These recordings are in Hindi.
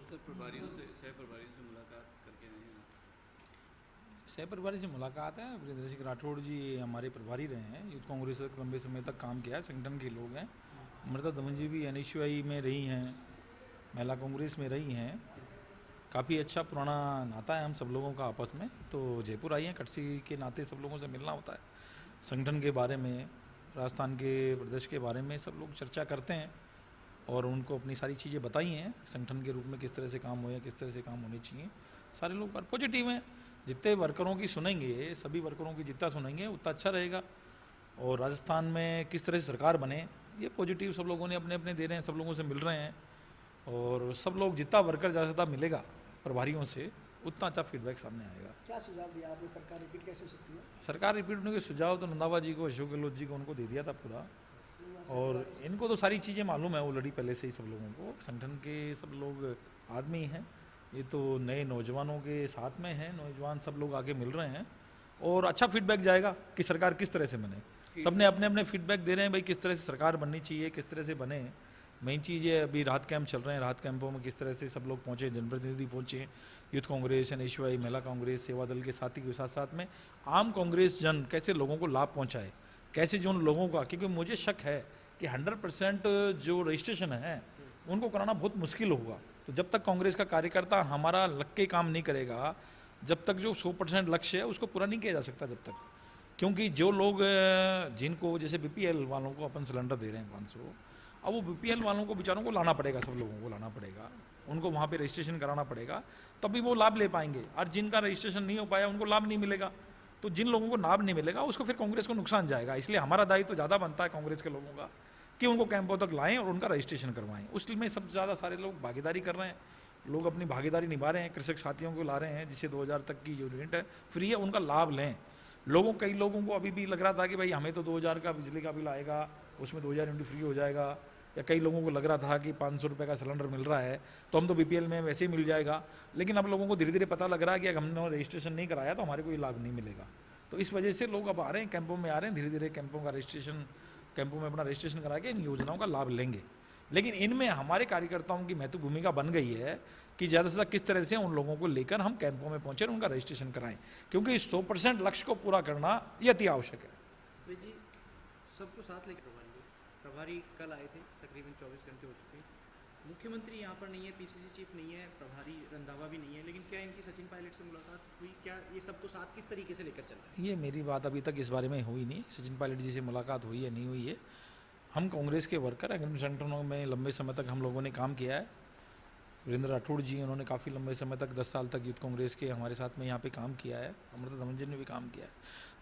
सर प्रभारियों से सह प्रभारियों से मुलाकात करके नहीं हैं? सह प्रभारी से मुलाकात है। वीरेंद्र सिंह राठौड़ जी हमारे प्रभारी रहे हैं, यूथ कांग्रेस तक लंबे समय तक काम किया है, संगठन के लोग हैं। अमृता दमन जी भी एनएसयूआई में रही हैं, महिला कांग्रेस में रही हैं। काफ़ी अच्छा पुराना नाता है हम सब लोगों का आपस में। तो जयपुर आई हैं, कटसी के नाते सब लोगों से मिलना होता है, संगठन के बारे में, राजस्थान के प्रदेश के बारे में सब लोग चर्चा करते हैं और उनको अपनी सारी चीज़ें बताई हैं, संगठन के रूप में किस तरह से काम हुए, किस तरह से काम होने चाहिए। सारे लोग पॉजिटिव हैं, जितने वर्करों की सुनेंगे, सभी वर्करों की जितना सुनेंगे उतना अच्छा रहेगा। और राजस्थान में किस तरह से सरकार बने, ये पॉजिटिव सब लोगों ने अपने अपने दे रहे हैं, सब लोगों से मिल रहे हैं। और सब लोग जितना वर्कर ज़्यादा मिलेगा प्रभारियों से उतना अच्छा फीडबैक सामने आएगा। क्या सुझाव दिया आपने, सरकार रिपीट कैसे हो सकती है? सरकार रिपीट होने के सुझाव तो रंधावा जी को, अशोक गहलोत जी को उनको दे दिया था पूरा। और इनको तो सारी चीज़ें मालूम है ऑलरेडी पहले से ही सब लोगों को, संगठन के सब लोग आदमी हैं। ये तो नए नौजवानों के साथ में हैं, नौजवान सब लोग आगे मिल रहे हैं और अच्छा फीडबैक जाएगा कि सरकार किस तरह से बने। सबने अपने अपने फीडबैक दे रहे हैं भाई किस तरह से सरकार बननी चाहिए, किस तरह से बने। मेन चीज़ है अभी राहत कैंप चल रहे हैं, राहत कैंपों में किस तरह से सब लोग पहुँचे, जनप्रतिनिधि पहुँचे, यूथ कांग्रेस, एनएसयूआई, महिला कांग्रेस, सेवा दल के साथी के साथ साथ में आम कांग्रेस जन कैसे लोगों को लाभ पहुँचाए, कैसे जो उन लोगों का, क्योंकि मुझे शक है कि 100% जो रजिस्ट्रेशन है उनको कराना बहुत मुश्किल होगा। तो जब तक कांग्रेस का कार्यकर्ता हमारा लग के काम नहीं करेगा, जब तक जो 100% लक्ष्य है उसको पूरा नहीं किया जा सकता जब तक। क्योंकि जो लोग जिनको जैसे बीपीएल वालों को अपन सिलेंडर दे रहे हैं 500, अब वो बीपीएल वालों को बेचारों को लाना पड़ेगा, सब लोगों को लाना पड़ेगा, उनको वहाँ पे रजिस्ट्रेशन कराना पड़ेगा, तभी वो लाभ ले पाएंगे। और जिनका रजिस्ट्रेशन नहीं हो पाया उनको लाभ नहीं मिलेगा। तो जिन लोगों को लाभ नहीं मिलेगा उसको फिर कांग्रेस को नुकसान जाएगा। इसलिए हमारा दायित्व तो ज़्यादा बनता है कांग्रेस के लोगों का कि उनको कैंपों तक लाएं और उनका रजिस्ट्रेशन करवाएं। उसमें सबसे ज़्यादा सारे लोग भागीदारी कर रहे हैं, लोग अपनी भागीदारी निभा रहे हैं, कृषक साथियों को ला रहे हैं जिससे 2000 तक की जो यूनिट है फ्री है उनका लाभ लें। कई लोगों को अभी भी लग रहा था कि भाई हमें तो 2000 का बिजली का बिल आएगा, उसमें 2000 यूनिट फ्री हो जाएगा, या कई लोगों को लग रहा था कि 500 रुपये का सिलेंडर मिल रहा है तो हम तो बीपीएल में वैसे ही मिल जाएगा। लेकिन अब लोगों को धीरे धीरे पता लग रहा है कि अगर हमने रजिस्ट्रेशन नहीं कराया तो हमारे को ये लाभ नहीं मिलेगा। तो इस वजह से लोग अब आ रहे हैं, कैंपों में आ रहे हैं, धीरे धीरे कैंपों का रजिस्ट्रेशन, कैंपों में अपना रजिस्ट्रेशन करा के इन योजनाओं का लाभ लेंगे। लेकिन इनमें हमारे कार्यकर्ताओं की महत्व भूमिका बन गई है कि ज़्यादा से ज़्यादा किस तरह से उन लोगों को लेकर हम कैंपों में पहुँचे और उनका रजिस्ट्रेशन कराएं, क्योंकि इस 100% लक्ष्य को पूरा करना ये अति आवश्यक है। जी सबको साथ लेकर प्रभारी कल आए थे, तकरीबन 24 घंटे हो चुके। मुख्यमंत्री यहाँ पर नहीं है, पीसीसी चीफ नहीं है, प्रभारी रंधावा भी नहीं है, लेकिन क्या इनकी सचिन पायलट से मुलाकात हुई? क्या ये सबको साथ किस तरीके से लेकर चल रहा है? ये मेरी बात अभी तक इस बारे में हुई नहीं, सचिन पायलट जी से मुलाकात हुई है नहीं हुई है। हम कांग्रेस के वर्कर, अग्रिम संगठनों में लंबे समय तक हम लोगों ने काम किया है। वीरेंद्र राठौड़ जी उन्होंने काफ़ी लंबे समय तक 10 साल तक यूथ कांग्रेस के हमारे साथ में यहाँ पे काम किया है, अमृता दमन जी ने भी काम किया है।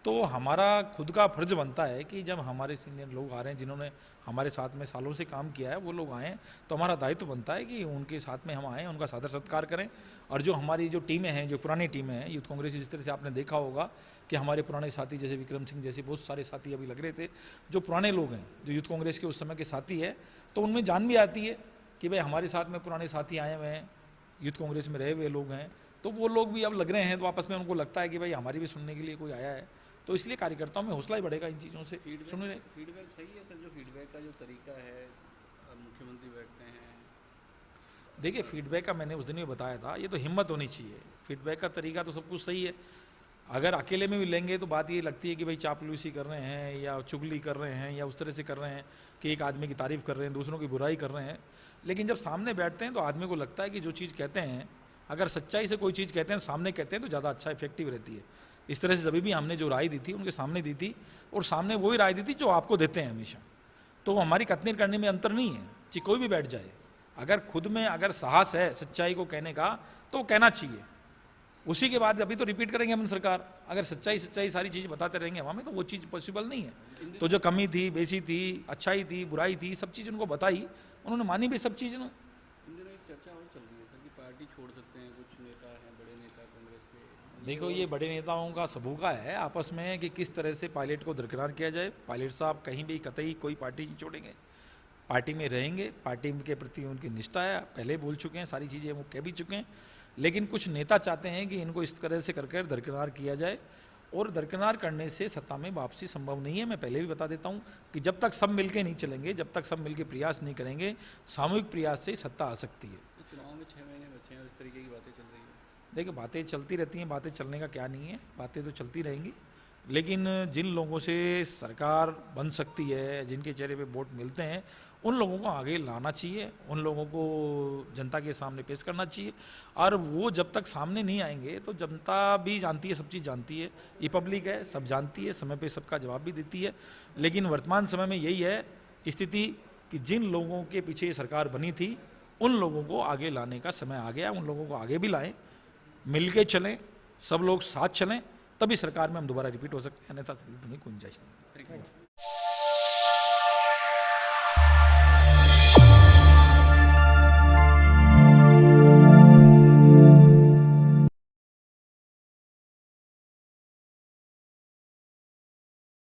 तो हमारा खुद का फर्ज बनता है कि जब हमारे सीनियर लोग आ रहे हैं जिन्होंने हमारे साथ में सालों से काम किया है, वो लोग आएँ तो हमारा दायित्व बनता है कि उनके साथ में हम आएँ, उनका सादर सत्कार करें। और जो हमारी जो टीमें हैं, जो पुरानी टीमें हैं यूथ कांग्रेस, जिस तरह से आपने देखा होगा कि हमारे पुराने साथी जैसे विक्रम सिंह जैसे बहुत सारे साथी अभी लग रहे थे, जो पुराने लोग हैं, जो यूथ कांग्रेस के उस समय के साथी है, तो उनमें जान भी आती है कि भाई हमारे साथ में पुराने साथी आए हुए हैं, यूथ कांग्रेस में रहे हुए लोग हैं, तो वो लोग भी अब लग रहे हैं, तो आपस में उनको लगता है कि भाई हमारी भी सुनने के लिए कोई आया है। तो इसलिए कार्यकर्ताओं में हौसला ही बढ़ेगा इन चीज़ों से। फीडबैक सही है सर, जो फीडबैक का जो तरीका है, मुख्यमंत्री बैठते हैं। देखिए फीडबैक का मैंने उस दिन भी बताया था, ये तो हिम्मत होनी चाहिए। फीडबैक का तरीका तो सब कुछ सही है, अगर अकेले में भी लेंगे तो बात ये लगती है कि भाई चापलूसी कर रहे हैं या चुगली कर रहे हैं या उस तरह से कर रहे हैं कि एक आदमी की तारीफ़ कर रहे हैं, दूसरों की बुराई कर रहे हैं। लेकिन जब सामने बैठते हैं तो आदमी को लगता है कि जो चीज़ कहते हैं, अगर सच्चाई से कोई चीज़ कहते हैं, सामने कहते हैं तो ज़्यादा अच्छा इफेक्टिव रहती है। इस तरह से जब भी हमने जो राय दी थी उनके सामने दी थी, और सामने वही राय दी थी जो आपको देते हैं हमेशा। तो हमारी कथनी करने में अंतर नहीं है कि कोई भी बैठ जाए, अगर खुद में अगर साहस है सच्चाई को कहने का तो कहना चाहिए। उसी के बाद अभी तो रिपीट करेंगे हम सरकार, अगर सच्चाई सारी चीज़ बताते रहेंगे हमें, तो वो चीज़ पॉसिबल नहीं है। तो जो कमी थी, बेसी थी, अच्छाई थी, बुराई थी, सब चीज़ उनको बताई, उन्होंने मानी भी सब चीज़ ना। इन दिनों एक चर्चा और चल रही है सर कि पार्टी छोड़ सकते हैं कुछ नेता हैं, बड़े नेता कांग्रेस के। देखो ये बड़े नेताओं का सबूका है आपस में कि किस तरह से पायलट को दरकिनार किया जाए। पायलट साहब कहीं भी कतई कोई पार्टी नहीं छोड़ेंगे, पार्टी में रहेंगे, पार्टी के प्रति उनकी निष्ठा है, पहले बोल चुके हैं, सारी चीज़ें वो कह भी चुके हैं। लेकिन कुछ नेता चाहते हैं कि इनको इस तरह से करके दरकिनार किया जाए, और दरकिनार करने से सत्ता में वापसी संभव नहीं है। मैं पहले भी बता देता हूं कि जब तक सब मिलके नहीं चलेंगे, जब तक सब मिलके प्रयास नहीं करेंगे, सामूहिक प्रयास से सत्ता आ सकती है। चुनाव में 6 महीने देखिए बातें चलती रहती हैं, बातें चलने का क्या नहीं है, बातें तो चलती रहेंगी, लेकिन जिन लोगों से सरकार बन सकती है, जिनके चेहरे पे वोट मिलते हैं, उन लोगों को आगे लाना चाहिए, उन लोगों को जनता के सामने पेश करना चाहिए। और वो जब तक सामने नहीं आएंगे तो जनता भी जानती है, सब चीज़ जानती है, ये पब्लिक है, सब जानती है, समय पे सबका जवाब भी देती है। लेकिन वर्तमान समय में यही है स्थिति कि जिन लोगों के पीछे ये सरकार बनी थी, उन लोगों को आगे लाने का समय आ गया, उन लोगों को आगे भी लाएं, मिल के चलें, सब लोग साथ चलें, तभी सरकार में हम दोबारा रिपीट हो सकते हैं, अन्यथा नहीं गुंजाइश नहीं। Thank you.